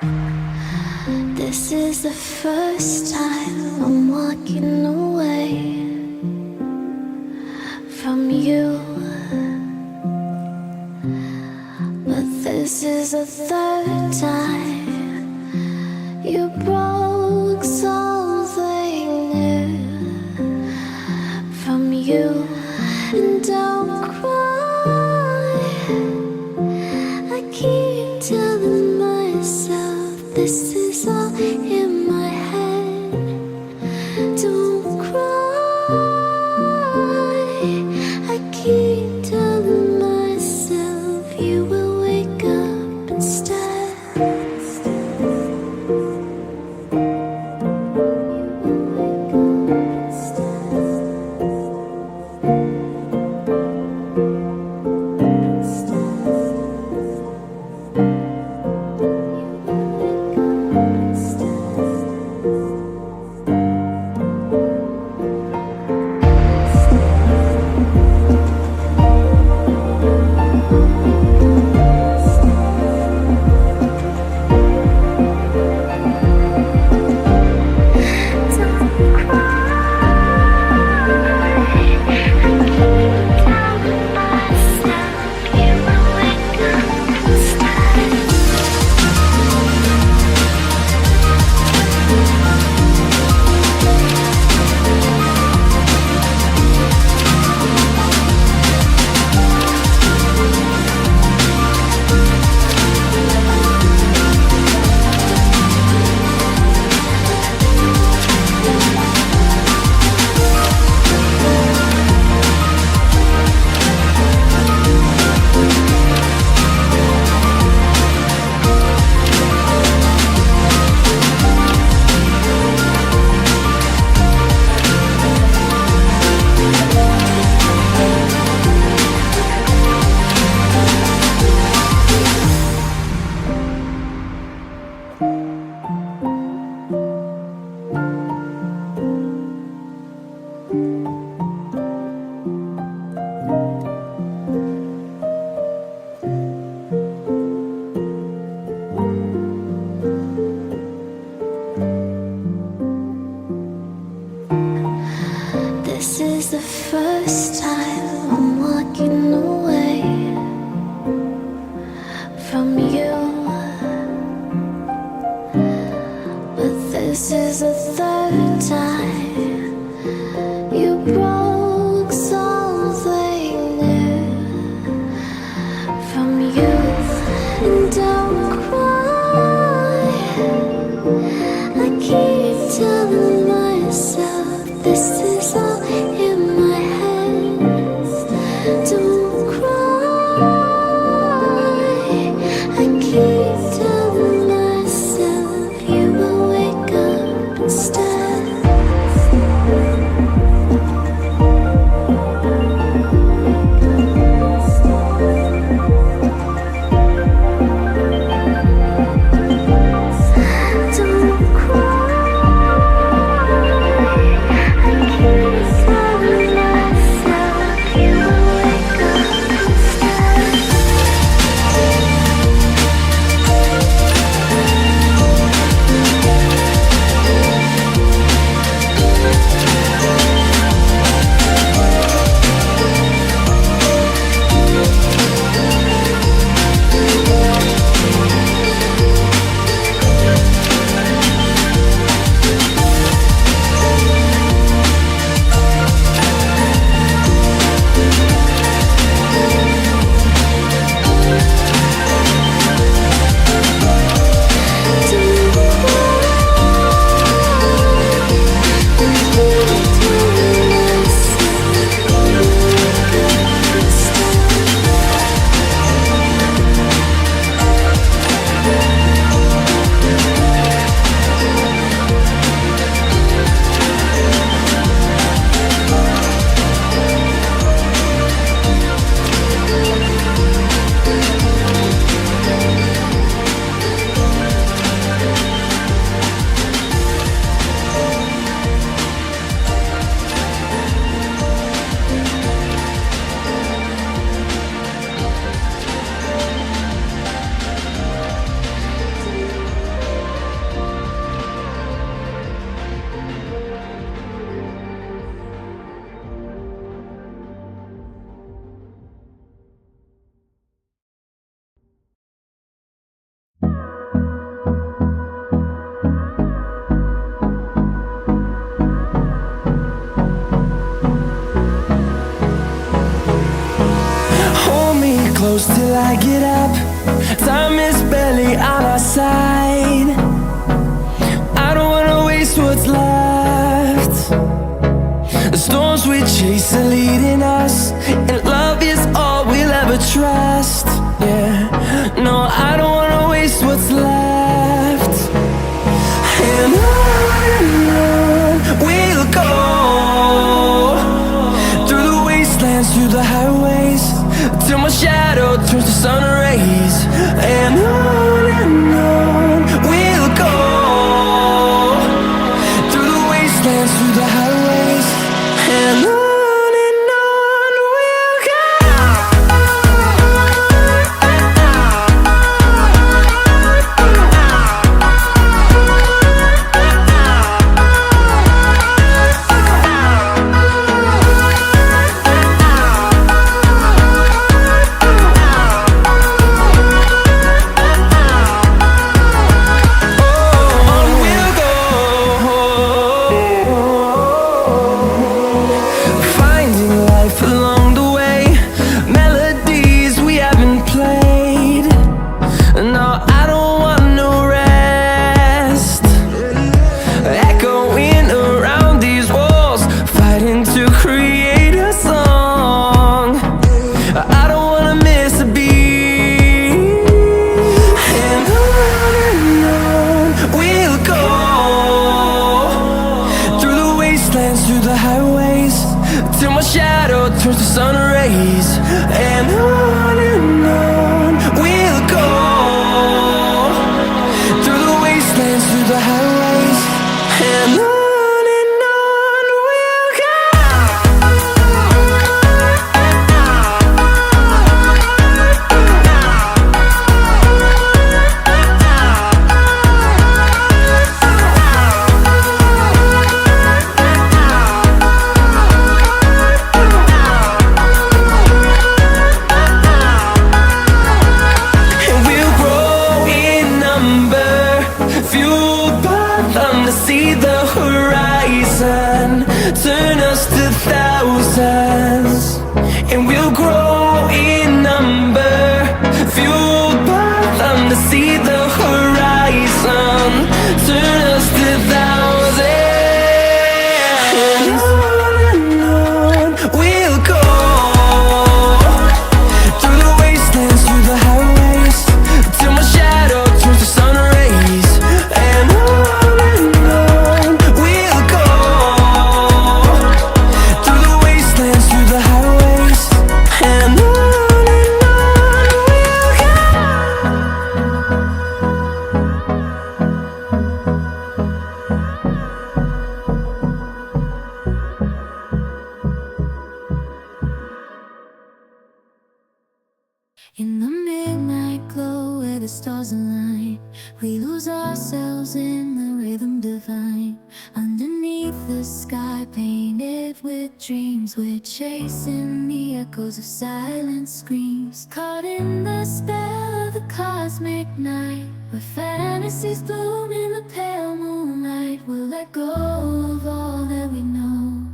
This is the first time I'm walking away from you, but this is the third time you broke something new from you. And don't cry, I keep telling myself this is all in my head. Don't cry, I keep telling myself you will wake up instead. This is the first time I'm walking away from you, but this is the third time you broke something new from you. And don't cry, I keep telling myself this is all in my head. Don't cry, I keep telling myself you will wake up instead. I get up, time is barely on our side. I don't wanna waste what's left. The storms we chase are leading us, and love is all we'll ever trust. Yeah, no, I don't wanna waste what's left. And on we'll go, through the wastelands, through the highways, till my shadow turns to sun rays. And on we'll go, through the wastelands, through the highways, and on we'll go. Through the highways, till my shadow turns to sun rays. And on we'll go, through the wastelands, through the highways, and on we'll go. See the horizon turn us to thousands, and we'll grow in number, fueled by them to see the horizon turn us to thousands. And on we'll go, through the wastelands, through the highways, till my shadow turns to sun rays. And in the midnight glow where the stars align, we lose ourselves in the rhythm divine. Underneath the sky painted with dreams, we're chasing the echoes of silent screams. Caught in the spell of the cosmic night, where fantasies bloom in the pale moonlight. We'll let go of all that we know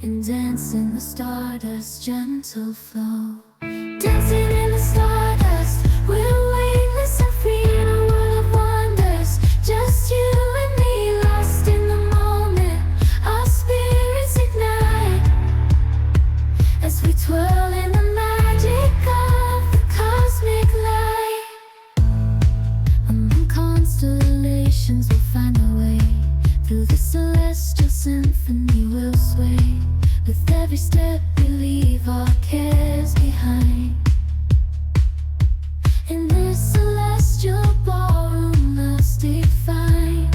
and dance in the stardust's gentle flow. Dancing in the stardust, we're weightless and free in a world of wonders. Just you and me, lost in the moment. Our spirits ignite as we twirl in the magic of the cosmic light. Among constellations, we'll find our way. Through the celestial symphony, we'll sway. With every step we leave our cares behind. In this celestial ballroom, love's defined.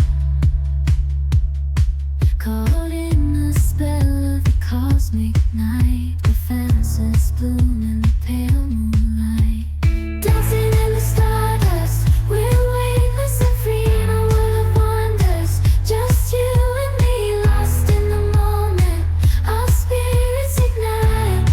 Caught in the spell of the cosmic night, where fantasies bloom in the pale moonlight. Dancing in the stardust, we're weightless and free in a world of wonders. Just you and me, lost in the moment. Our spirits ignite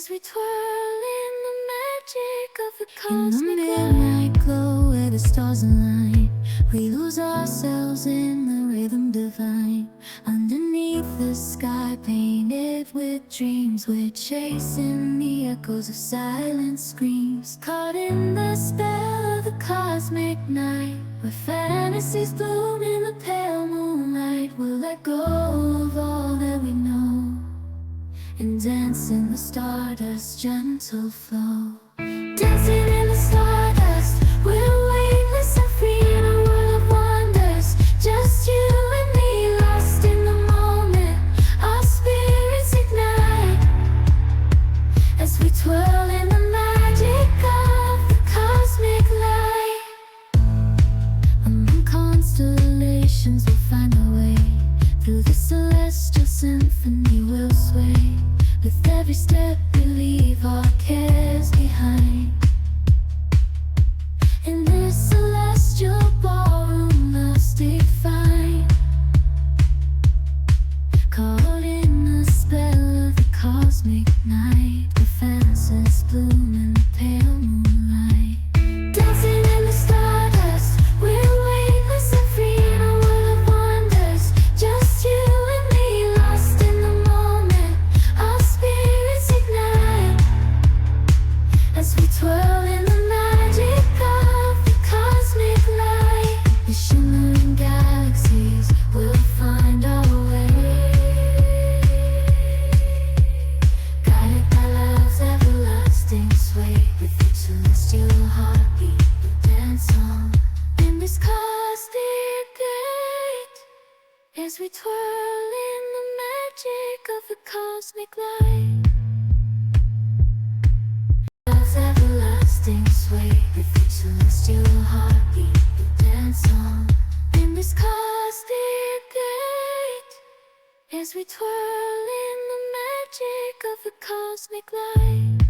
as we twirl in the magic of the cosmic midnight glow where the stars align. We lose ourselves in the rhythm divine. Underneath the sky painted with dreams, we're chasing the echoes of silent screams. Caught in the spell of the cosmic night, where fantasies bloom in the pale moonlight. We'll let go of all that we know and dance in the stardust's gentle flow. Dancing in the stardust, we're weightless and free in a world of wonders. Just you and me, lost in the moment. Our spirits ignite as we twirl in the magic of the cosmic light. Among constellations we'll find our way. Through the celestial symphony we'll sway. With every step we leave our cares behind. In this celestial ballroom love's defined. Caught in the spell of the cosmic night, where fantasies bloom in the pale moonlight. Dancing in the stardust, we're weightless and free in a world of wonders. Just you and me, lost in the moment. Our spirits ignite as we twirl in the magic of the cosmic light. The shimmering galaxies will find our way, guided by love's everlasting sway. With each celestial heartbeat we'll dance on in this cosmic gate, as we twirl in the magic of the cosmic light. Love's everlasting sway. With each celestial heartbeat we'll dance on in this cosmic gate, as we twirl in the magic of the cosmic light.